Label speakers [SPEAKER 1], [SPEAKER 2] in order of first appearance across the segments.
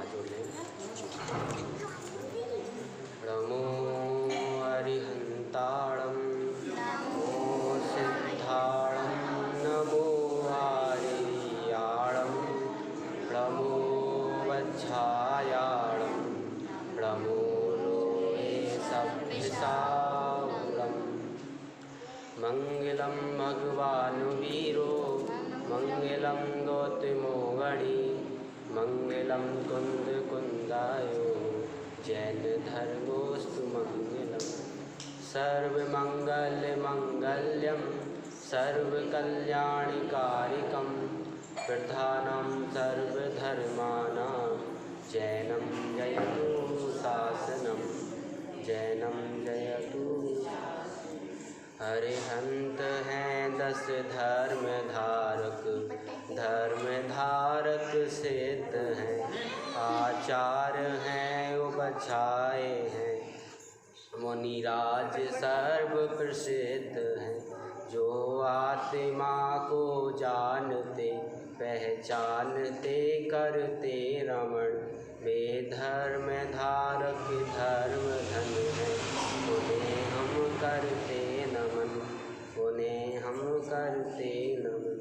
[SPEAKER 1] हाथ जोड़ लें। नमो अरिहंताणं नमो सिद्धाणं नमो आर्याणं नमो वज्झायाणं नमो लोहे सभ्यसावरं। मंगलं भगवान् वीरो मंगलं गौतमो गणी मंगलं कुंदकुंदायो जैन धर्मोस्तु मंगलम्। सर्वमंगलमंगल्यं सर्वकल्याणकारिकं प्रधानं सर्वधर्माणां जैनं जयतु शासनं जैनं जयतु। अरिहंत हैं 10 धर्म धारक सिद्ध हैं आचार्य हैं उपचाए हैं मुनिराज सर्व प्रसिद्ध हैं। जो आत्मा को जानते पहचानते करते रमण वे धर्म धारक धर्म धन हैं उन्हें हम करते नमन उन्हें हम करते नमन।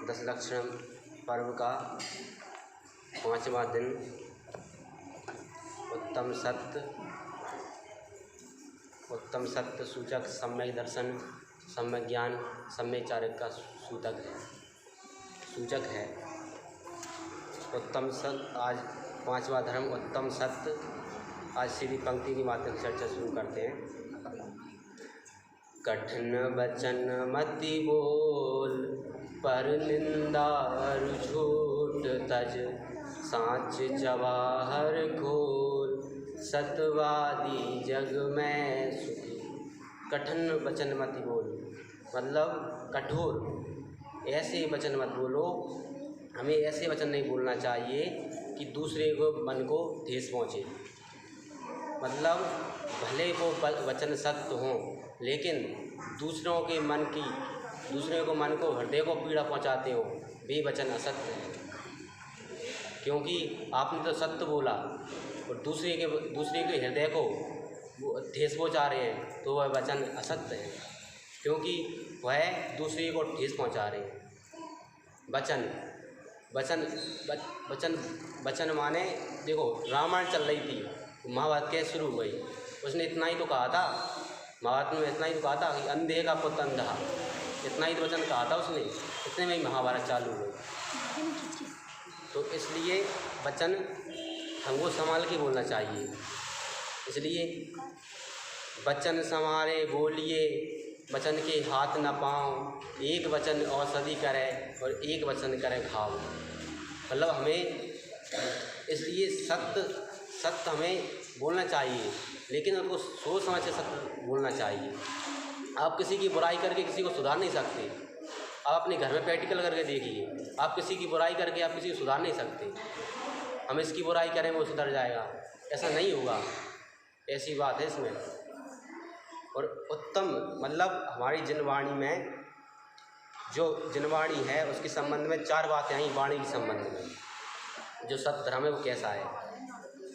[SPEAKER 1] 10 लक्षण पर्व का 5वां दिन उत्तम सत्य सूचक सम्यक दर्शन सम्यक ज्ञान सम्यक चारिक का सूचक है। उत्तम सत्य आज 5वां धर्म उत्तम सत्य। आज सीधी पंक्ति की मात्र चर्चा शुरू करते हैं। कठिन वचन मति बोल पर निंदा झूठ तज साँच जवाहर खोल सतवादी जग में सुखी। कठिन वचन मत बोल मतलब कठोर ऐसे वचन मत बोलो। हमें ऐसे वचन नहीं बोलना चाहिए कि दूसरे को मन को ठेस पहुँचे। मतलब भले वो वचन सत्य हों लेकिन दूसरों के मन को हृदय को पीड़ा पहुँचाते हो वे वचन असत्य हैं। क्योंकि आपने तो सत्य बोला और दूसरे के हृदय को ठेस पहुँचा रहे हैं तो वह वचन असत्य है क्योंकि वह दूसरे को ठेस पहुँचा रहे हैं। वचन माने देखो रामायण चल रही थी महाभारत कैसे शुरू हुई उसने इतना ही तो कहा था। महाभारत में इतना ही तो कहा था कि अंधे का पुत्र अंधा इतना ही तो वचन कहा था उसने। इतने में ही महाभारत चालू हुई। तो इसलिए वचन हमको संभाल के बोलना चाहिए। इसलिए वचन संभाले बोलिए वचन के हाथ न पाओ एक वचन औषधि करे और एक वचन करे घाव। मतलब हमें इसलिए सत्य हमें बोलना चाहिए लेकिन उनको सोच समझ के सत्य बोलना चाहिए। आप किसी की बुराई करके किसी को सुधार नहीं सकते। आप अपने घर में प्रैक्टिकल करके देखिए। आप किसी की बुराई करके आप किसी को सुधार नहीं सकते। हम इसकी बुराई करें वो सुधर जाएगा ऐसा नहीं होगा। ऐसी बात है इसमें। और उत्तम मतलब हमारी जिनवाणी में जो जिनवाणी है उसके संबंध में 4 बातें आई। वाणी के संबंध में जो सत्य धर्म है वो कैसा है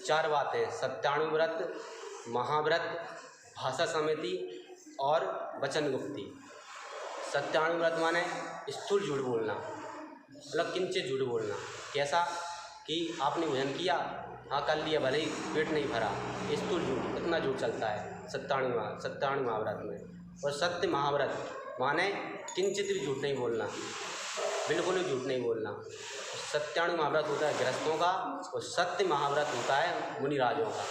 [SPEAKER 1] 4 बातें। सत्यानुव्रत महाव्रत भाषा समिति और वचन गुप्ती। सत्यानुव्रत माने स्थूल झूठ बोलना मतलब किंचित झूठ बोलना। कैसा कि आपने भोजन किया हाँ कर लिया भले ही पेट नहीं भरा स्थूल झूठ इतना झूठ चलता है सत्यानु महाव्रत में। और सत्य महाव्रत माने किंचित भी झूठ नहीं बोलना बिल्कुल भी झूठ नहीं बोलना। सत्यानु महाव्रत होता है गृहस्थों का और सत्य महाव्रत होता है मुनिराजों का।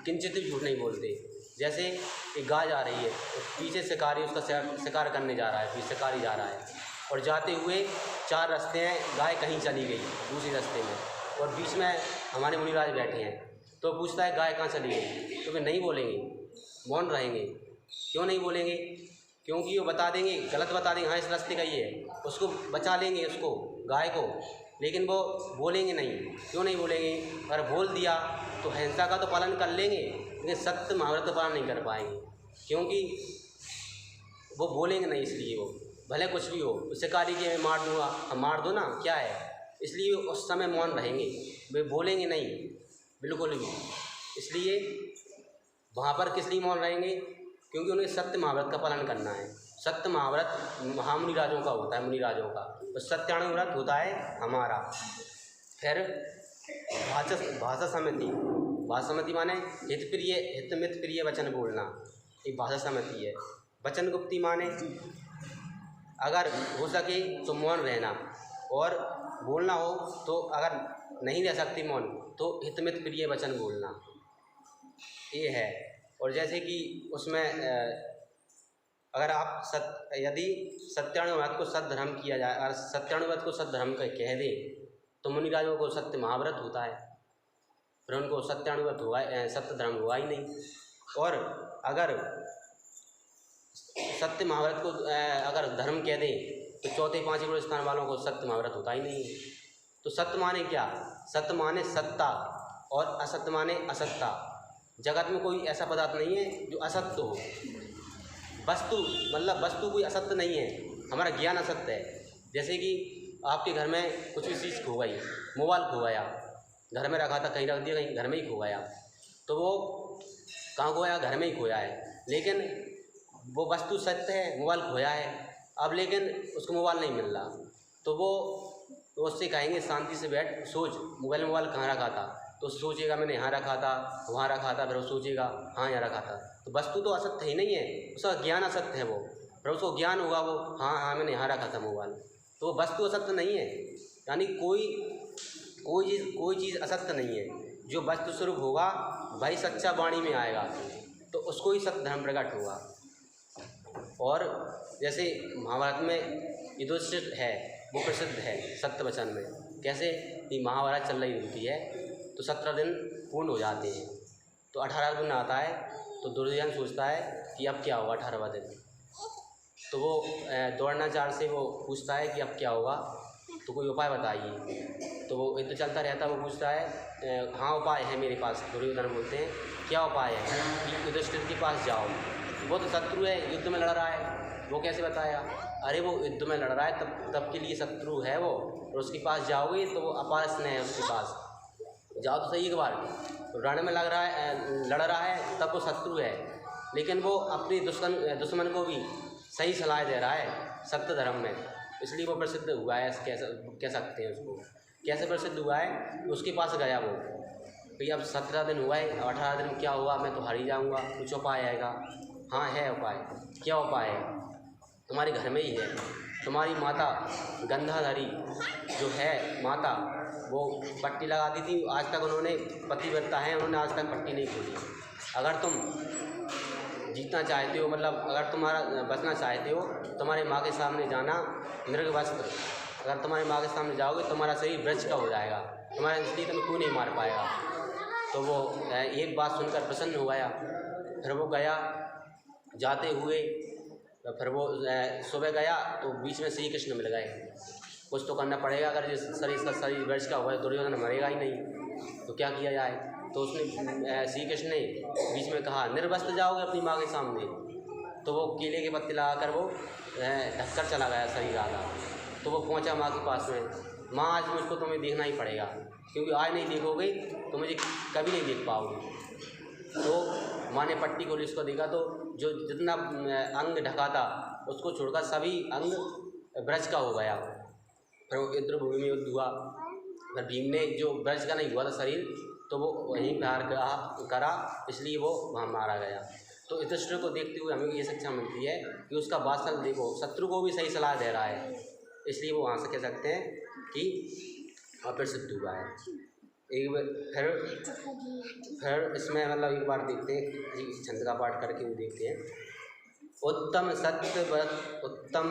[SPEAKER 1] किंचित भी झूठ नहीं बोलते। जैसे एक गाय जा रही है और पीछे शिकारी उसका शिकार करने जा रहा है फिर शिकारी जा रहा है और जाते हुए 4 रास्ते हैं गाय कहीं चली गई दूसरे रास्ते में और बीच में हमारे मुनिराज बैठे हैं। तो पूछता है गाय कहाँ चली गई तो वे नहीं बोलेंगे मौन रहेंगे। क्यों नहीं बोलेंगे क्योंकि वो बता देंगे गलत बता देंगे हाँ इस रास्ते का ये है उसको बचा लेंगे उसको गाय को लेकिन वो बोलेंगे नहीं। क्यों नहीं बोलेंगे अगर बोल दिया तो हिंसा का तो पालन कर लेंगे लेकिन सत्य महाव्रत का पालन नहीं कर पाएंगे क्योंकि वो बोलेंगे नहीं। इसलिए वो भले कुछ भी हो शिकारी के मैं मार दूँगा हम मार दो ना क्या है इसलिए उस समय मौन रहेंगे, वे बोलेंगे नहीं बिल्कुल भी। इसलिए वहाँ पर किस लिए मौन रहेंगे? क्योंकि उन्हें सत्य महाव्रत का पालन करना है। सत्य महाव्रत महामुनि राजों का होता है, मुनि राजों का, तो सत्यानुग व्रत होता है हमारा। फिर भाषा समिति, भाषा समिति माने हितमित प्रिय वचन बोलना, एक भाषा समिति है। वचन गुप्ती माने अगर हो सके तो मौन रहना, और बोलना हो तो अगर नहीं रह सकती मौन तो हितमित प्रिय वचन बोलना, ये है। और जैसे कि उसमें अगर आप यदि सत्यानुव्रत को सद्धर्म किया जाए, अगर सत्यानुव्रत को सद्धर्म कह दें तो मुनिराजों को सत्य महाव्रत होता है, फिर उनको सत्यानुव्रत हुआ, सत्य धर्म हुआ ही नहीं। और अगर सत्य महाव्रत को अगर धर्म कह दें तो चौथे पांचवें गुरु स्थान वालों को सत्य महाव्रत होता ही नहीं है। तो सत्य माने क्या? सत्य माने सत्ता, और असत्य माने असत्ता। जगत में कोई ऐसा पदार्थ नहीं है जो असत्य हो। वस्तु मतलब वस्तु कोई असत्य नहीं है, हमारा ज्ञान असत्य है। जैसे कि आपके घर में कुछ भी चीज़ खो गई, मोबाइल खो गया, घर में रखा था, कहीं रख दिया, कहीं घर में ही खो गया, तो वो कहाँ खोया? घर में ही खोया है। लेकिन वो वस्तु सत्य है, मोबाइल खोया है, अब लेकिन उसको मोबाइल नहीं मिल रहा, तो वो तो उससे कहेंगे शांति से बैठ सोच, मोबाइल कहाँ रखा था, तो सोचेगा मैंने यहाँ रखा था, वहाँ रखा था, फिर वो सोचेगा हाँ यहाँ रखा था। तो वस्तु तो असत्य ही नहीं है, उसका ज्ञान असत्य है वो, फिर उसको ज्ञान होगा वो हाँ मैंने यहाँ रखा था मोबाइल, तो वो वस्तु असत्य नहीं है। यानी कोई चीज़ असत्य नहीं है। जो वस्तु स्वरूप होगा वही सच्चा वाणी में आएगा, तो उसको ही सत्य धर्म प्रकट होगा। और जैसे महाभारत में युधिष्ठिर है, वो प्रसिद्ध है सत्य वचन में। कैसे कि महाभारत चल रही होती है तो 17 दिन पूर्ण हो जाते हैं, तो 18वां दिन आता है, तो दुर्योधन सोचता है कि अब क्या होगा 18वां दिन। तो वो द्रोणाचार्य से वो पूछता है कि अब क्या होगा, तो कोई उपाय बताइए। तो वो युद्ध चलता रहता है, वो पूछता है हाँ उपाय है मेरे पास। दुर्योधन बोलते हैं क्या उपाय है? कि युधिष्ठिर के पास जाओ, वो तो शत्रु है, युद्ध में लड़ रहा है, वो कैसे बताया? अरे वो युद्ध में लड़ रहा है, तब के लिए शत्रु है वो, और उसके पास जाओगे तो वो अपार स्नेह है उसके पास, जाओ तो सही एक बार। तो रण में लड़ रहा है तब वो शत्रु है, लेकिन वो अपने दुश्मन को भी सही सलाह दे रहा है सत्य धर्म में, इसलिए वो प्रसिद्ध हुआ है। कह सकते हैं उसको। कैसे प्रसिद्ध हुआ है? उसके पास गया वो, भाई अब 17 दिन हुआ है, 18 दिन में क्या हुआ, मैं तो हार ही जाऊँगा, कुछ उपाय आएगा? हाँ है उपाय। क्या उपाय है? तुम्हारे घर में ही है, तुम्हारी माता गंधाधरी जो है माता, वो पट्टी लगाती थी, आज तक उन्होंने पतिव्रता है, उन्होंने आज तक पट्टी नहीं खोली। अगर तुम जीतना चाहते हो, मतलब अगर तुम्हारा बचना चाहते हो, तुम्हारे माँ के सामने जाना, मृग वस्त्र, अगर तुम्हारी माँ के सामने जाओगे तुम्हारा शरीर वृक्ष का हो जाएगा, तुम्हारा इसलिए तुम्हें कोई नहीं मार पाएगा। तो वो एक बात सुनकर प्रसन्न हो गया। फिर वो गया, जाते हुए फिर वो सुबह गया तो बीच में श्री कृष्ण मिल गए। कुछ तो करना पड़ेगा, अगर जिस शरीर वृक्ष का हुआ है, दुर्योधन मरेगा ही नहीं, तो क्या किया जाए? तो उसने श्री कृष्ण ने बीच में कहा निर्वस्त्र जाओगे अपनी माँ के सामने। तो वो केले के पत्ते लगाकर वो ढककर चला गया शरीर आधा। तो वो पहुंचा माँ के पास में, माँ आज मुझको तुम्हें देखना ही पड़ेगा, क्योंकि आज नहीं देखोगे तो मुझे कभी नहीं देख पाओगे। तो माँ ने पट्टी खोली, उसको देखा तो जो जितना अंग ढका था उसको छोड़कर सभी अंग ब्रज का हो गया। फिर वो इंद्र भूमि में युद्ध हुआ, फिर भीम ने जो ब्रज का नहीं हुआ था शरीर, तो वो वहीं प्रहार करा, इसलिए वो वहाँ मारा गया। तो युधिष्ठिर को देखते हुए हमें ये शिक्षा मिलती है कि उसका वात्सल देखो, शत्रु को भी सही सलाह दे रहा है, इसलिए वो वहाँ से कह सकते हैं कि अप्रसिद्ध हुआ है। एक बार फिर इसमें मतलब एक बार देखते हैं, छंद का पाठ करके वो देखते हैं। उत्तम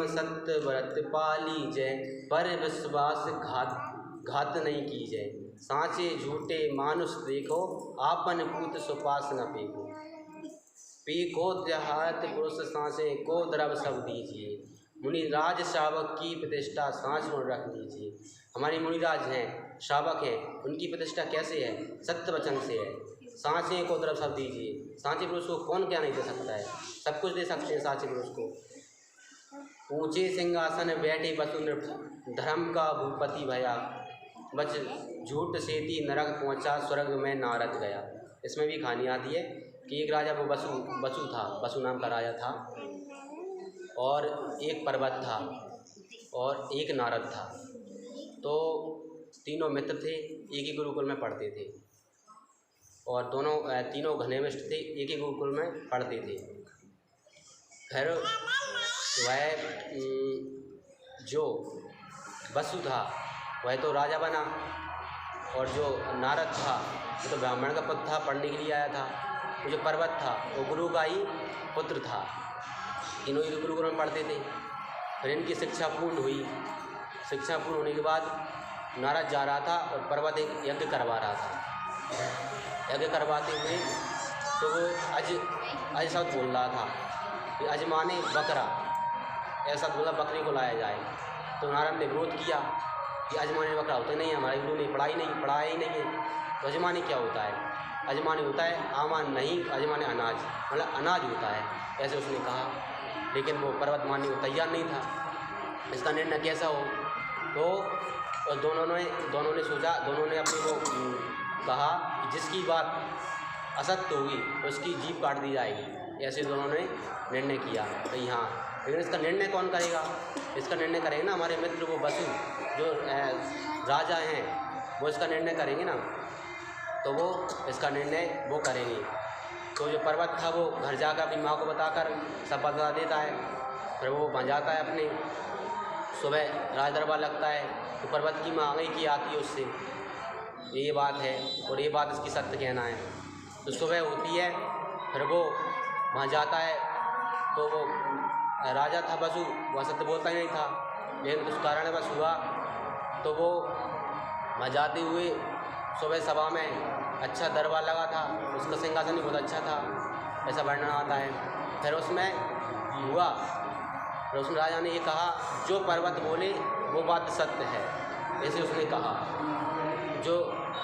[SPEAKER 1] सत्य व्रत पाली जय, पर विश्वास घात नहीं की जय। सांचे झूठे मानुष देखो, आपन पूत सुपास न पेको। पेको देहात पुरुष सांचे को द्रव सब दीजिए। मुनिराज शावक की प्रतिष्ठा सांच में रख दीजिए। हमारे मुनिराज हैं, शावक हैं, उनकी प्रतिष्ठा कैसे है? सत्य वचन से है। सांचे को तरफ सब दीजिए। सांचे पुरुष को कौन क्या नहीं दे सकता है? सब कुछ दे सकते हैं सांचे पुरुष को। ऊंचे सिंहासन बैठे वसुंधरा, धर्म का भूपति भया। बच झूठ सेती नरक पहुँचा स्वर्ग में नारद गया। इसमें भी कहानी आती है कि एक राजा वो बसु था, बसु नाम का राजा था, और एक पर्वत था और एक नारद था। तो तीनों मित्र थे, एक ही गुरुकुल में पढ़ते थे और तीनों घनिष्ठ थे, एक ही गुरुकुल में पढ़ते थे। फिर वह जो बसु था वह तो राजा बना, और जो नारद था वो तो ब्राह्मण का पुत्र था, पढ़ने के लिए आया था। वो जो पर्वत था वो गुरु का ही पुत्र था। तीनों ही गुरुकुल में पढ़ते थे। फिर इनकी शिक्षा पूर्ण हुई। शिक्षा पूर्ण होने के बाद नारद जा रहा था और पर्वत एक यज्ञ करवा रहा था। यज्ञ करवाते हुए तो वो अज शब्द बोल रहा था कि अज माने बकरा, ऐसा बोला बकरे को लाया जाए। तो नारद ने विरोध किया कि अजमाने बकरा होता नहीं है, हमारे गुरु ने पढ़ाया ही नहीं है। तो अजमाने क्या होता है? अजमाने होता है आमान नहीं, अजमाने अनाज, मतलब अनाज होता है, ऐसे उसने कहा। लेकिन वो पर्वत मानने को तैयार नहीं था। इसका निर्णय कैसा हो? तो दोनों ने सोचा, दोनों ने अपने को कहा कि जिसकी बात असत्य होगी उसकी जीभ काट दी जाएगी। ऐसे दोनों ने निर्णय किया। तो यहाँ लेकिन इसका निर्णय कौन करेगा? इसका निर्णय करेंगे ना हमारे मित्र वो बसु जो राजा हैं, वो इसका निर्णय करेंगे ना। तो वो इसका निर्णय वो करेंगे। तो जो पर्वत था वो घर जाकर अपनी माँ को बताकर सब बता देता है। फिर वो वहाँ जाता है अपने, सुबह राज दरबार लगता है तो पर्वत की माँ आगे की आती है उससे, ये बात है और ये बात इसकी सत्य कहना है। तो सुबह होती है, फिर वो वहाँ जाता है। तो वो राजा था बसु, वह सत्य बोलता ही नहीं था, लेकिन कुछ कारणवश हुआ तो वो वहाँ जाते हुए सुबह सभा में अच्छा दरबार लगा था, उसका सिंहासन भी बहुत अच्छा था, ऐसा वर्णन आता है। फिर उसमें हुआ, फिर उसमें राजा ने ये कहा जो पर्वत बोले वो बात सत्य है, ऐसे उसने कहा, जो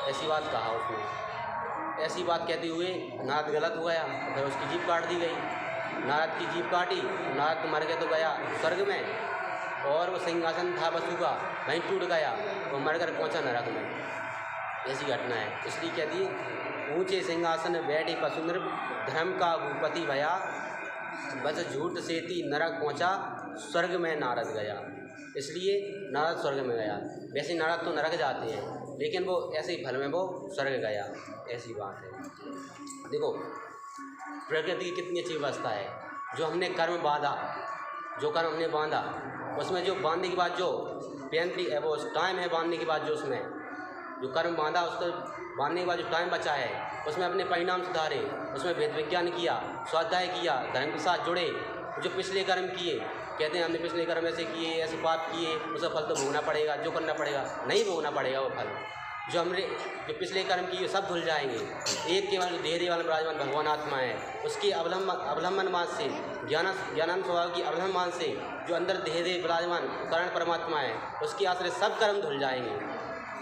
[SPEAKER 1] ऐसी बात कहा उसने। ऐसी बात कहते हुए नारद गलत हो गया, फिर उसकी जीभ काट दी गई। नारद की जीभ काटी, नारद मर गया तो गया स्वर्ग में, और वो सिंहासन था बसु का वहीं टूट गया, वो मरकर पहुंचा नरक में। ऐसी घटना है। इसलिए कहती है ऊंचे सिंहासन बैठे पशु नृप, धर्म का भूपति भया, बस झूठ सेती नरक पहुंचा, स्वर्ग में नारद गया। इसलिए नारद स्वर्ग में गया। वैसे नारद तो नरक जाते हैं, लेकिन वो ऐसे ही फल में वो स्वर्ग गया, ऐसी बात है। देखो प्रकृति की कितनी अच्छी व्यवस्था है। जो हमने कर्म बांधा, जो कर्म हमने बांधा, उसमें जो बांधने के बाद जो पेनल्टी है, वो टाइम है बांधने के बाद, जो उसमें जो कर्म बांधा उसको बांधने के बाद जो टाइम बचा है, उसमें अपने परिणाम सुधारे, उसमें वेद विज्ञान किया, स्वाध्याय किया, धर्म के साथ जुड़े। जो पिछले कर्म किए, कहते हैं हमने पिछले कर्म ऐसे किए, ऐसे पाप किए, उसका फल तो भोगना पड़ेगा, जो करना पड़ेगा, नहीं भोगना पड़ेगा वो फल। जो हमने जो पिछले कर्म किए सब धुल जाएंगे। एक केवल देह वाला विराजमान भगवान आत्मा है, उसकी अवलंबन मान से, ज्ञानानंद स्वभाव की अवलंबन मान से जो अंदर देह विराजमान कारण परमात्मा है, उसके आश्रय सब कर्म धुल जाएंगे।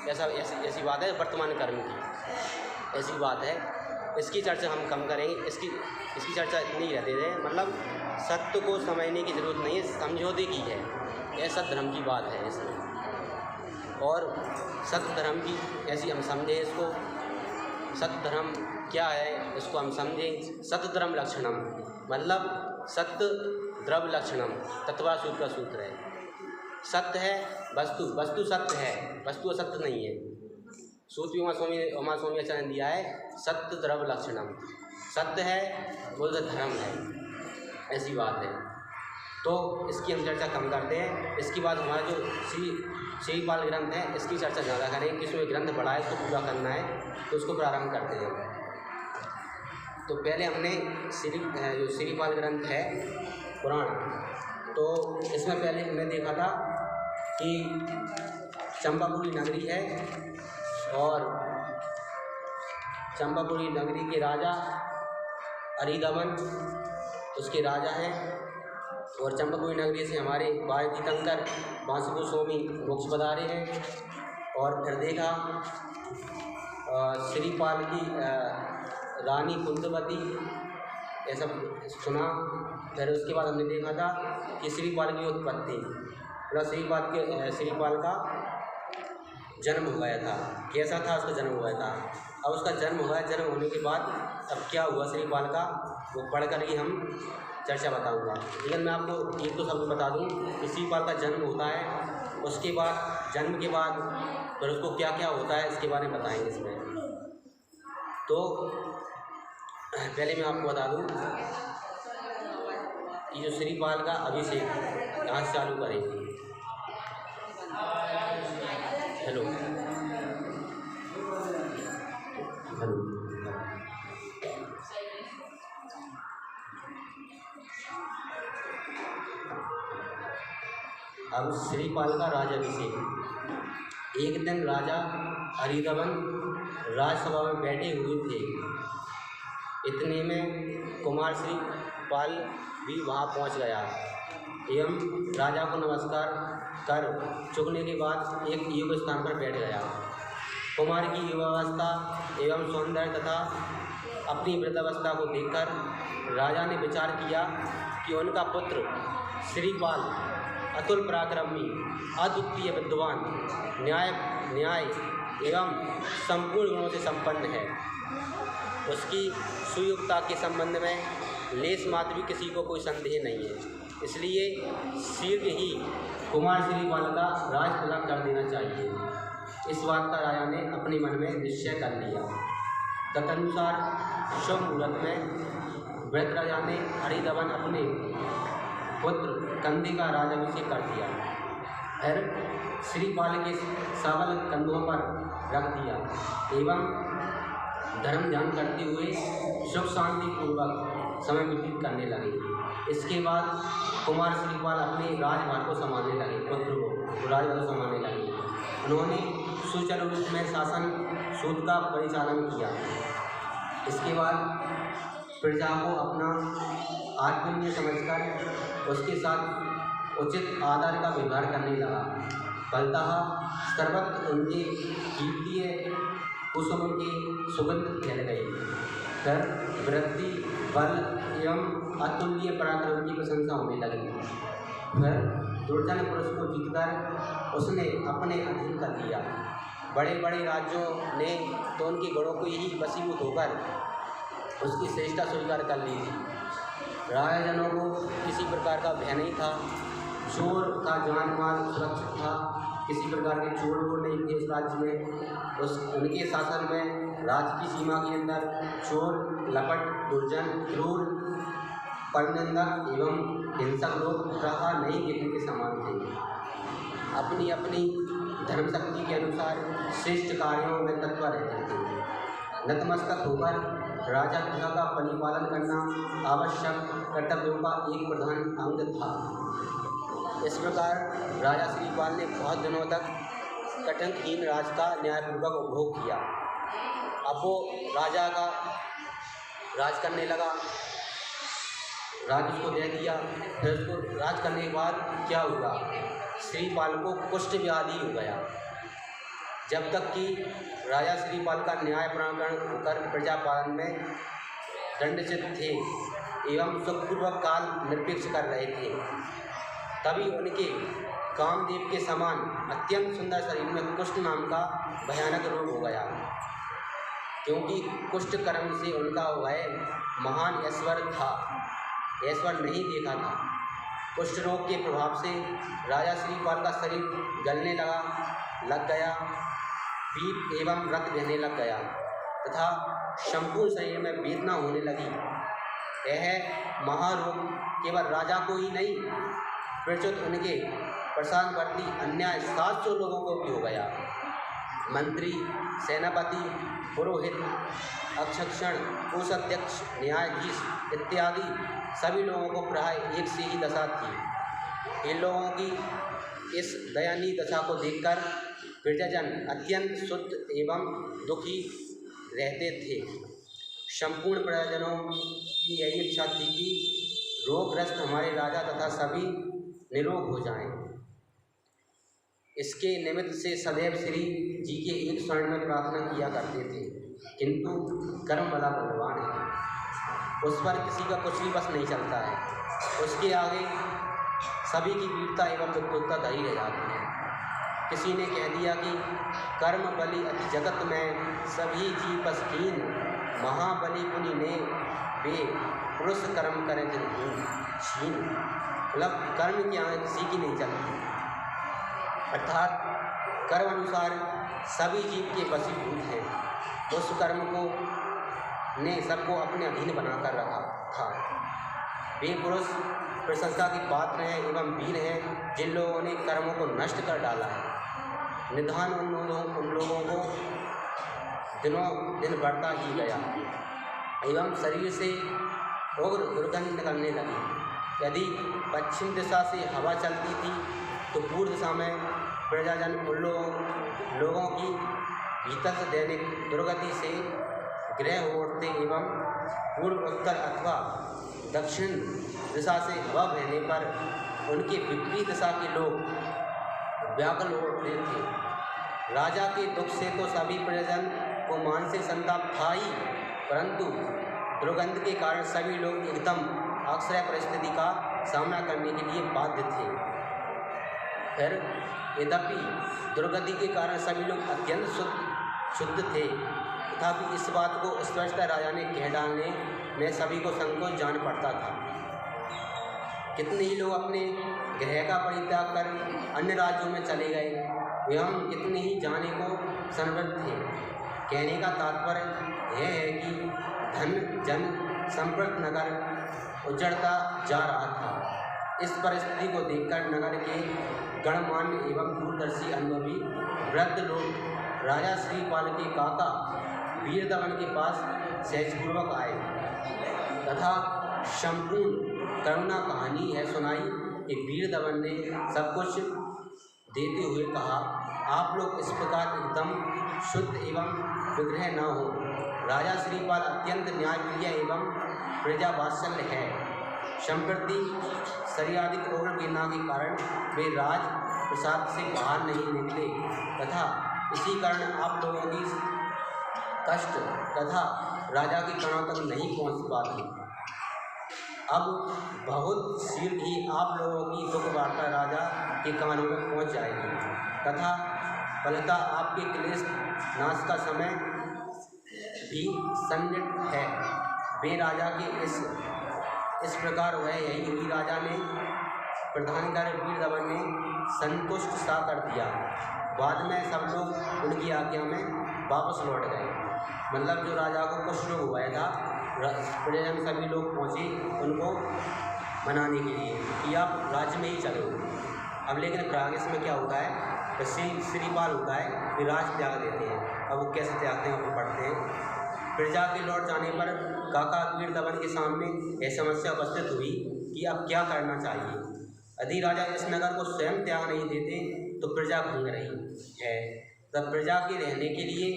[SPEAKER 1] ऐसी बात है वर्तमान कर्म की, ऐसी बात है। इसकी चर्चा हम कम करेंगे, इसकी चर्चा इतनी रहते थे। मतलब सत्य को समझने की ज़रूरत नहीं है, समझौते की है, ऐसा धर्म की बात है इसमें। और सत्य धर्म की ऐसी हम समझें इसको, सत्य धर्म क्या है इसको हम समझें। सत्य धर्म लक्षणम, मतलब सत्य द्रव्य लक्षणम, तत्वार सूत्र का सूत्र है। सत्य है वस्तु सत्य है, वस्तु असत्य नहीं है। सूत्र उमा स्वामी आचार्य ने दिया है सत्य द्रव्य लक्षणम। सत्य है वो धर्म है, ऐसी बात है। तो इसकी हम चर्चा कम करते हैं। इसके बाद हमारा जो श्रीपाल ग्रंथ है, इसकी चर्चा ज़्यादा करेंगे। किसमें ग्रंथ बड़ा है, इसको पूरा करना है, तो उसको प्रारंभ करते हैं। तो पहले हमने जो श्रीपाल ग्रंथ है पुराण, तो इसमें पहले हमने देखा था कि चंपापुरी नगरी है, और चंपापुरी नगरी के राजा अरिदमन उसके राजा हैं। और चंपापुरी नगरी से हमारे बाल तीर्थंकर बांसुपुर स्वामी मोक्ष पधारे हैं। और फिर देखा श्रीपाल की रानी कुंदवती, ऐसा सुना। फिर उसके बाद हमने देखा था कि श्रीपाल की उत्पत्ति, प्लस श्रीपाल का जन्म हो गया था। कैसा था उसका जन्म हुआ था? अब उसका जन्म हुआ है, जन्म होने के बाद अब क्या हुआ श्रीपाल का, वो पढ़ कर ही हम चर्चा बताऊंगा। लेकिन मैं आपको एक तो शब्द बता दूं कि श्रीपाल का जन्म होता है, उसके बाद जन्म के बाद फिर उसको क्या क्या होता है इसके बारे में बताएंगे इसमें। तो पहले मैं आपको बता दूं कि जो श्रीपाल का अभिषेक यहाँ से चालू करेंगे। हेलो हेलो अब श्रीपाल का राजाभिषेक। एक दिन राजा हरिधवन राजसभा में बैठे हुए थे। इतने में कुमार श्रीपाल भी वहाँ पहुँच गया एवं राजा को नमस्कार कर चुकने के बाद एक योग स्थान पर बैठ गया। कुमार की युवावस्था एवं सौंदर्य तथा अपनी वृद्धावस्था को देखकर राजा ने विचार किया कि उनका पुत्र श्रीपाल अतुल पराक्रमी, अद्वितीय विद्वान, न्याय एवं संपूर्ण गुणों से संपन्न है। उसकी सुयोग्यता के संबंध में लेश मात्र भी किसी को कोई संदेह नहीं है। इसलिए शीघ्र ही कुमार श्रीपाल का राज तिलक कर देना चाहिए। इस बात का राजा ने अपने मन में निश्चय कर लिया। तदनुसार शुभ मुहूर्त में वृद्ध राजा ने हरिधवन अपने पुत्र कंधे का राजाभिषेक कर दिया। फिर श्रीपाल के सबल कंधों पर रख दिया एवं धर्म ध्यान करते हुए सुख शांति पूर्वक समय व्यतीत करने लगे। इसके बाद कुमार श्रीपाल अपने राजभार को संभालने लगे, पुत्र को राजभार को संभालने लगे। उन्होंने सुचारू रूप में शासन सूत का परिचालन किया। इसके बाद प्रजा को अपना आत्मीय समझकर उसके साथ उचित आदर का व्यवहार करने लगा। फलतः सर्वत्र उनके कीर्ति कुसुम की सुगंध फैल गई। फिर वृद्धि, बल एवं अतुल्य पराक्रम की प्रशंसा होने लगी। फिर दुर्जन पुरुष को जीतकर उसने अपने अधीन कर लिया। बड़े बड़े राज्यों ने तो उनके गुणों को यही वशीभूत होकर उसकी श्रेष्ठता स्वीकार कर ली थी। राजाजनों को किसी प्रकार का भय नहीं था। चोर का जान माल सुरक्षित था। किसी प्रकार के चोर वोर नहीं थे उस राज्य में। उनके शासन में राज्य की सीमा के अंदर चोर, लपट, दुर्जन, क्रूर, परनिंदक एवं हिंसक लोग रहा नहीं देखने के समान थे। अपनी अपनी धर्म शक्ति के अनुसार श्रेष्ठ कार्यों में तत्पर रहते थे। नतमस्तक होकर राजा प्रजा का परिपालन करना आवश्यक कर्तव्यों का एक प्रधान अंग था। इस प्रकार राजा श्रीपाल ने बहुत दिनों तक कटंकहीन राज का न्यायपूर्वक उपभोग किया। अब वो राजा का राज करने लगा, राज उसको दे दिया। फिर उसको राज करने के बाद क्या हुआ, श्रीपाल को कुष्ठ व्याधि हो गया। जब तक कि राजा श्रीपाल का न्याय प्रांगण होकर प्रजापालन में दंडचित थे एवं सुखपूर्वक काल निरपेक्ष कर रहे थे, तभी उनके कामदेव के समान अत्यंत सुंदर शरीर में कुष्ठ नाम का भयानक रोग हो गया। क्योंकि कुष्ठ कर्म से उनका वह महान ऐश्वर्य था, ऐश्वर्य नहीं देखा था। कुष्ठ रोग के प्रभाव से राजा श्रीपाल का शरीर गलने लग गया, पीप एवं रक्त बहने लग गया तथा संपूर्ण शरीर में वेदना होने लगी। यह महारोग केवल राजा को ही नहीं, प्रचुत उनके प्रसादवर्ती अन्य 700 लोगों को भी हो गया। मंत्री, सेनापति, पुरोहित, अक्षक्षण, कोषाध्यक्ष, न्यायाधीश इत्यादि सभी लोगों को प्राय एक से ही दशा थी। इन लोगों की इस दयनीय दशा को देखकर प्रजाजन अत्यंत शुद्ध एवं दुखी रहते थे। संपूर्ण प्रजाजनों की यही इच्छा थी कि रोगग्रस्त हमारे राजा तथा सभी निरोग हो जाएं। इसके निमित्त से सदैव श्री जी के एक शरण में प्रार्थना किया करते थे, किंतु कर्म बड़ा बलवान है, उस पर किसी का कुछ भी बस नहीं चलता है। उसके आगे सभी की वीरता एवं दुर्बलता धरी रह जाती है। किसी ने कह दिया कि कर्म बलि अति जगत में सभी जीव बस कीन, महाबली पुनि ने बे पुरुष कर्म करे जन छीन। मतलब कर्म क्या है किसी की नहीं चलती, अर्थात कर्म अनुसार सभी जीव के वशीभूत हैं। उस कर्म को ने सबको अपने अधीन बनाकर रखा था। वे पुरुष प्रशंसा के पात्र हैं एवं वीर हैं जिन लोगों ने कर्मों को नष्ट कर डाला है। निधान उन लोगों को दिनों दिन बढ़ता ही गया एवं शरीर से उग्र दुर्गंध निकलने लगी। यदि पश्चिम दिशा से हवा चलती थी तो पूर्व दिशा में प्रजाजन उन लोगों की भीतर से दैनिक दुर्गति से ग्रह उठते एवं पूर्व उत्तर अथवा दक्षिण दिशा से हवा बहने पर उनके विपरीत दिशा के लोग व्याकुल उठते थे। राजा के दुख से तो सभी प्रजाजन को मानसिक संताप था ही, परंतु दुर्गंध के कारण सभी लोग एकदम अक्षय परिस्थिति का सामना करने के लिए बाध्य थे। फिर यद्यपि दुर्गति के कारण सभी लोग अत्यंत शुद्ध थे, तथापि इस बात को स्पष्ट राजा ने कह डालने में सभी को संकोच जान पड़ता था। कितने ही लोग अपने गृह का परित्याग कर अन्य राज्यों में चले गए एवं कितने ही जाने को संवृत्त थे। कहने का तात्पर्य यह है कि धन जन संपर्क नगर उजड़ता जा रहा था। इस परिस्थिति को देखकर नगर के गणमान्य एवं दूरदर्शी अनुभवी वृद्ध लोग राजा श्रीपाल के काका वीरदमन के पास सहजपूर्वक आए तथा संपूर्ण करुणा कहानी है सुनाई कि वीरदमन ने सब कुछ देते हुए कहा, आप लोग इस प्रकार एकदम शुद्ध एवं विग्रह न हो। राजा श्रीपाल अत्यंत न्यायप्रिय एवं प्रजावात्सल्य है। संप्रति शरीराधिक उग्र गिरना के कारण वे राज प्रसाद से बाहर नहीं निकले तथा इसी कारण आप लोगों की कष्ट तथा राजा के कानों तक नहीं पहुंच पाती। अब बहुत शीघ्र ही आप लोगों की दुख वार्ता राजा के कानों में पहुंच जाएगी तथा फलतः आपके क्लेश नाश का समय भी सन्निहित है। वे राजा के इस प्रकार वह यही हुई। राजा ने प्रधान कर वीरदमन ने संतुष्ट सा कर दिया। बाद में सब लोग उनकी आज्ञा में वापस लौट गए। मतलब जो राजा को कुछ लोग हुआ था, प्रजाजन सभी लोग पहुँचे उनको मनाने के लिए कि आप राज्य में ही चलो। अब लेकिन प्रागेश में क्या होता है, श्रीपाल होता है कि राज त्याग देते हैं। अब वो कैसे त्यागते हैं वो पढ़ते हैं। प्रजा के लौट जाने पर काका वीरदमन के सामने यह समस्या उपस्थित हुई कि अब क्या करना चाहिए। यदि राजा इस नगर को स्वयं त्याग नहीं देते तो प्रजा भंग रही है, तब प्रजा के रहने के लिए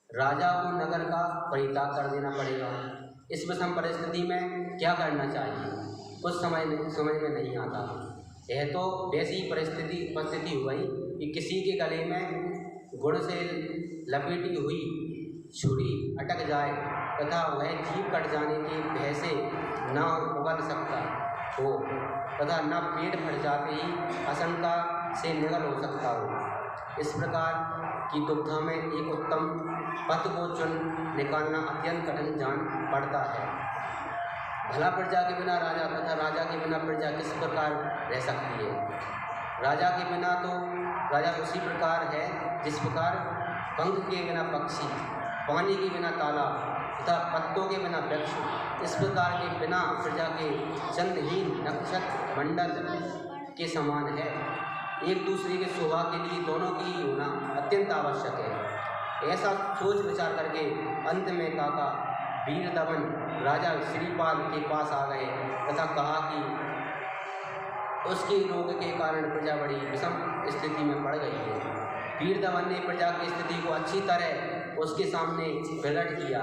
[SPEAKER 1] राजा को नगर का परित्याग कर देना पड़ेगा। इस विषम परिस्थिति में क्या करना चाहिए कुछ समझ में नहीं आता। यह तो वैसी परिस्थिति उपस्थिति हुई कि किसी के गले में गुड़ से लपेटी हुई छुरी अटक जाए तथा वह जीभ कट जाने के भय से न उगल सकता हो तथा न पेट भर जाते ही आशंका से निगल हो सकता हो। इस प्रकार की दुविधा में एक उत्तम पथ को चुन निकालना अत्यंत कठिन जान पड़ता है। भला प्रजा के बिना राजा तथा राजा के बिना प्रजा किस प्रकार रह सकती है। राजा के बिना तो राजा उसी प्रकार है जिस प्रकार पंख के बिना पक्षी, पानी के बिना तालाब तथा पत्तों के बिना वृक्ष, इस प्रकार के बिना प्रजा के चंद्रहीन नक्षत्र मंडल के समान है। एक दूसरे के शोभा के लिए दोनों की ही होना अत्यंत आवश्यक है। ऐसा सोच विचार करके अंत में काका वीरदमन राजा श्रीपाल के पास आ गए तथा कहा कि उसके रोग के कारण प्रजा बड़ी विषम स्थिति में पड़ गई है। वीरदमन ने प्रजा की स्थिति को अच्छी तरह उसके सामने प्रकट किया।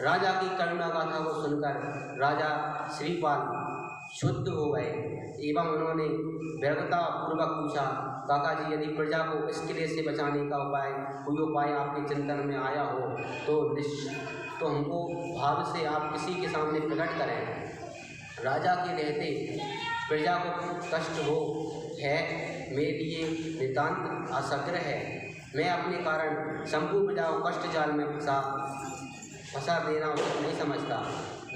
[SPEAKER 1] राजा की करुणा गाथा को सुनकर राजा श्रीपाल शुद्ध हो गए एवं उन्होंने व्यग्रता पूर्वक पूछा, काका जी, यदि प्रजा को इस किले से बचाने का कोई उपाय आपके चिंतन में आया हो तो हमको भाव से आप किसी के सामने प्रकट करें। राजा के रहते प्रजा को कष्ट हो है मेरे लिए नितांत आशाग्रह है। मैं अपने कारण संपूर्ण प्रजा को कष्ट जाल में फंसा देना उचित नहीं समझता।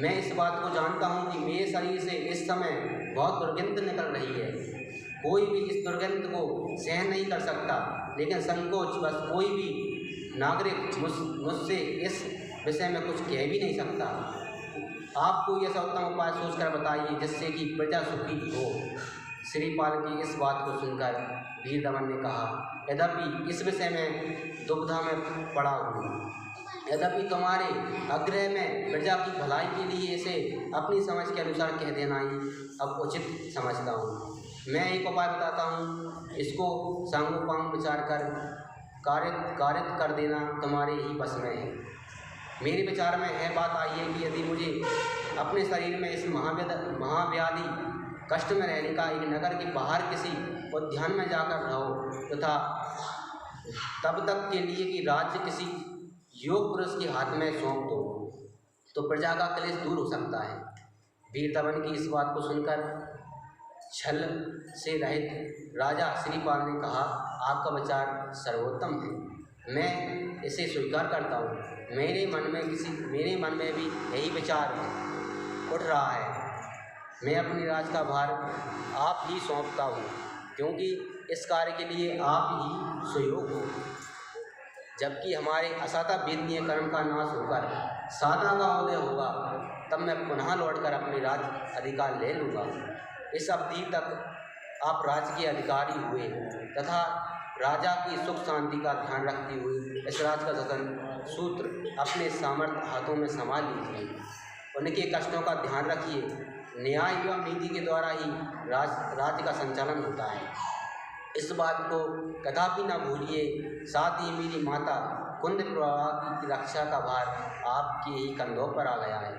[SPEAKER 1] मैं इस बात को जानता हूँ कि मेरे शरीर से इस समय बहुत दुर्गंध निकल रही है। कोई भी इस दुर्गंध को सहन नहीं कर सकता, लेकिन संकोच बस कोई भी नागरिक मुझसे इस विषय में कुछ कह भी नहीं सकता। आप कोई ऐसा उत्तम उपाय सोचकर बताइए जिससे कि प्रजा सुखी हो। श्रीपाल की इस बात को सुनकर वीरदमन ने कहा, यद्यपि इस विषय में दुविधा में पड़ा हूँ, यद्यपि तुम्हारे आग्रह में प्रजा की भलाई के लिए इसे अपनी समझ के अनुसार कह देना ही अब उचित समझता हूँ। मैं एक उपाय बताता हूँ, इसको सांगोपांग विचार कर कारित कर देना तुम्हारे ही बस में है। मेरे विचार में है बात आई है कि यदि मुझे अपने शरीर में इस महाव्याधि कष्ट में रहने का एक नगर के बाहर किसी उद्यान में जाकर रहो तथा तब तक के लिए कि राज्य किसी योग पुरुष के हाथ में सौंप दो, तो प्रजा का क्लेश दूर हो सकता है। वीरदमन की इस बात को सुनकर छल से रहित राजा श्रीपाल ने कहा, आपका विचार सर्वोत्तम है, मैं इसे स्वीकार करता हूँ। मेरे मन में भी यही विचार उठ रहा है। मैं अपने राज का भार आप ही सौंपता हूँ, क्योंकि इस कार्य के लिए आप ही सुयोग हो। जबकि हमारे असाता वेदनीय कर्म का नाश होकर साधा का उदय होगा, तब मैं पुनः लौटकर अपने राज अधिकार ले लूँगा। इस अवधि तक आप राज्य के अधिकारी हुए तथा राजा की सुख शांति का ध्यान रखते हुए इस राज का शासन सूत्र अपने सामर्थ्य हाथों में संभाल लीजिए। उनके कष्टों का ध्यान रखिए। न्याय एवं नीति के द्वारा ही राज्य का संचालन होता है। इस बात को कदापि न भूलिए। साथ ही मेरी माता कुंद प्रभा की रक्षा का भार आपके ही कंधों पर आ गया है।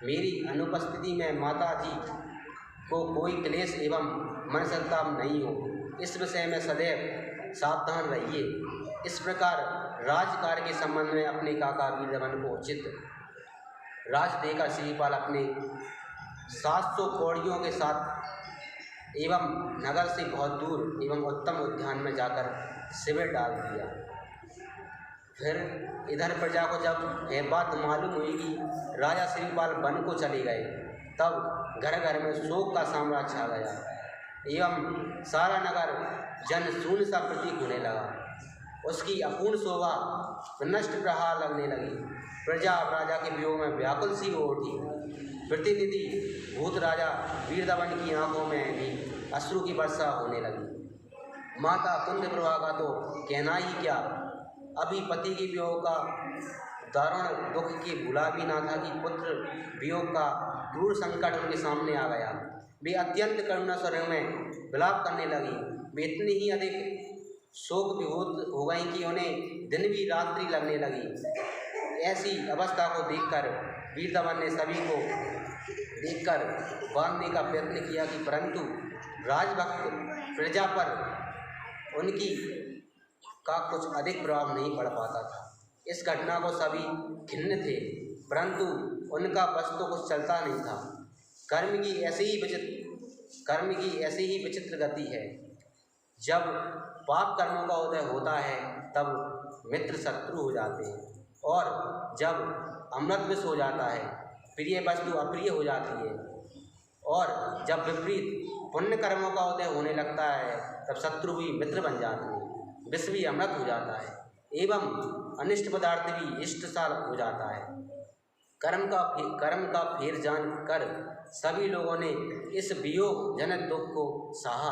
[SPEAKER 1] मेरी अनुपस्थिति में माता जी को कोई क्लेश एवं मनस्ताप नहीं हो, इस विषय में सदैव सावधान रहिए। इस प्रकार राजकार्य के संबंध में अपने काका वीरदमन को उचित राज देकर श्रीपाल अपने 700 कौड़ियों के साथ एवं नगर से बहुत दूर एवं उत्तम उद्यान में जाकर शिविर डाल दिया। फिर इधर प्रजा को जब यह बात मालूम हुई कि राजा श्रीपाल वन को चले गए, तब घर घर में शोक का साम्राज्य छा गया एवं सारा नगर जन शून्य सा प्रतीक होने लगा। उसकी अपूर्ण शोभा नष्ट प्रहार लगने लगी। प्रजा अब राजा के वियोग में व्याकुल सी हो उठी। प्रतिनिधि भूत राजा वीरदमन की आंखों में भी अश्रु की वर्षा होने लगी। माता कुंद प्रभा का तो कहना ही क्या, अभी पति के वियोग का दारुण दुख के भुला भी ना था कि पुत्र वियोग का क्रूर संकट उनके सामने आ गया। वे अत्यंत करुणा स्वर में विलाप करने लगी। वे इतनी ही अधिक शोक विभूत हो गई कि उन्हें दिन भी रात्रि लगने लगी। ऐसी अवस्था को देखकर वीरदमन ने सभी को देखकर बांधने का प्रयत्न किया कि परंतु राजभक्त प्रजा पर उनकी का कुछ अधिक प्रभाव नहीं पड़ पाता था। इस घटना को सभी खिन्न थे, परंतु उनका बस तो कुछ चलता नहीं था। कर्म की ऐसी ही विचित्र गति है। जब पाप कर्मों का उदय होता है तब मित्र शत्रु हो जाते हैं, और जब अमृत विष हो जाता है प्रिय वस्तु अप्रिय हो जाती है, और जब विपरीत पुण्य कर्मों का उदय होने लगता है तब शत्रु भी मित्र बन जाते हैं, विष भी अमृत हो जाता है एवं अनिष्ट पदार्थ भी इष्टसार हो जाता है। कर्म का फेर जान कर सभी लोगों ने इस वियोग जनक दुख को सहा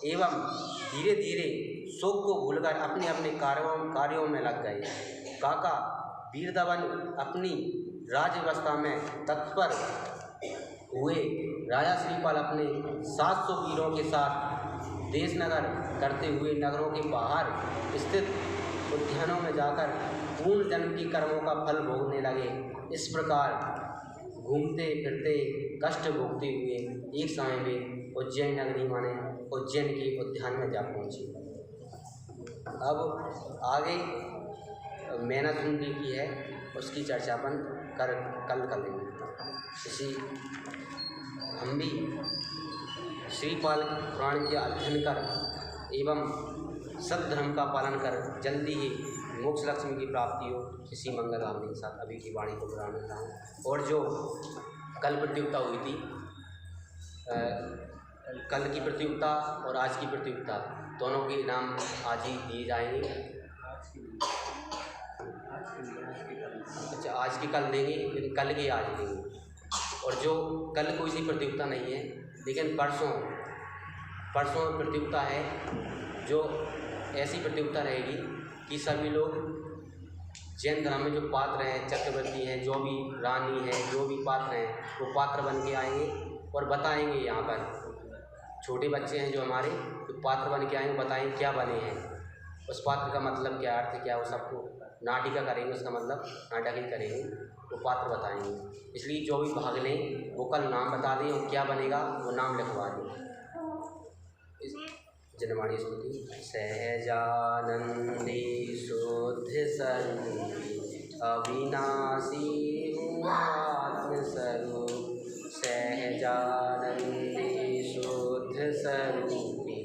[SPEAKER 1] एवं धीरे धीरे शोक को भूलकर अपने अपने कार्यों में लग गए। काका वीरदमन अपनी राजव्यवस्था में तत्पर हुए। राजा श्रीपाल अपने 700 वीरों के साथ देश नगर करते हुए नगरों के बाहर स्थित उद्यानों में जाकर पूर्ण जन्म की कर्मों का फल भोगने लगे। इस प्रकार घूमते फिरते कष्ट भोगते हुए एक समय में उज्जैन नगरी माने उज्जैन के उद्यान में जा पहुँचे। अब आगे मैनासुंदरी की है, उसकी चर्चा अपन कल करेंगे। इसी हम भी श्रीपाल पुराण के अध्ययन कर एवं सद्धर्म का पालन कर जल्दी ही मोक्ष लक्ष्मी की प्राप्ति हो। इसी मंगल कामना के साथ अभी की वाणी को विराम देता हूँ। और जो कल प्रतियोगिता हुई थी, कल की प्रतियोगिता और आज की प्रतियोगिता दोनों के इनाम आज ही दिए जाएंगे। अच्छा, आज की कल देंगे, लेकिन कल की आज देंगे। और जो कल कोई सी प्रतियोगिता नहीं है, लेकिन परसों प्रतियोगिता है, जो ऐसी प्रतियोगिता रहेगी कि सभी लोग जैन धर्म में जो पात्र हैं, चक्रवर्ती हैं, जो भी रानी है, जो भी पात्र हैं, वो पात्र बन के आएंगे और बताएंगे। यहाँ पर छोटे बच्चे हैं जो हमारे, तो पात्र बन के आएंगे, बताएंगे क्या बने हैं, उस पात्र का मतलब क्या, अर्थ क्या, वो सबको नाटिका करेंगे, उसका मतलब नाटक ही करेंगे, वो पात्र बताएंगे। इसलिए जो भी भाग लें वो कल नाम बता दें और क्या बनेगा वो नाम लिखवा दें। जनवाणी स्तुति। सहजानंदी शुद्ध स्वरूपी अविनाशी हूँ आत्मस्वरूप। सहजानंदी शुद्ध स्वरूपी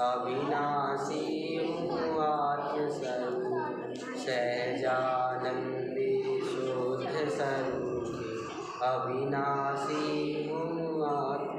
[SPEAKER 1] अविनाशी हूँ आत्मस्वरूप। सहजानंदी शुद्ध स्वरूपी अविनाशी हूँ आत्मस्वरूप।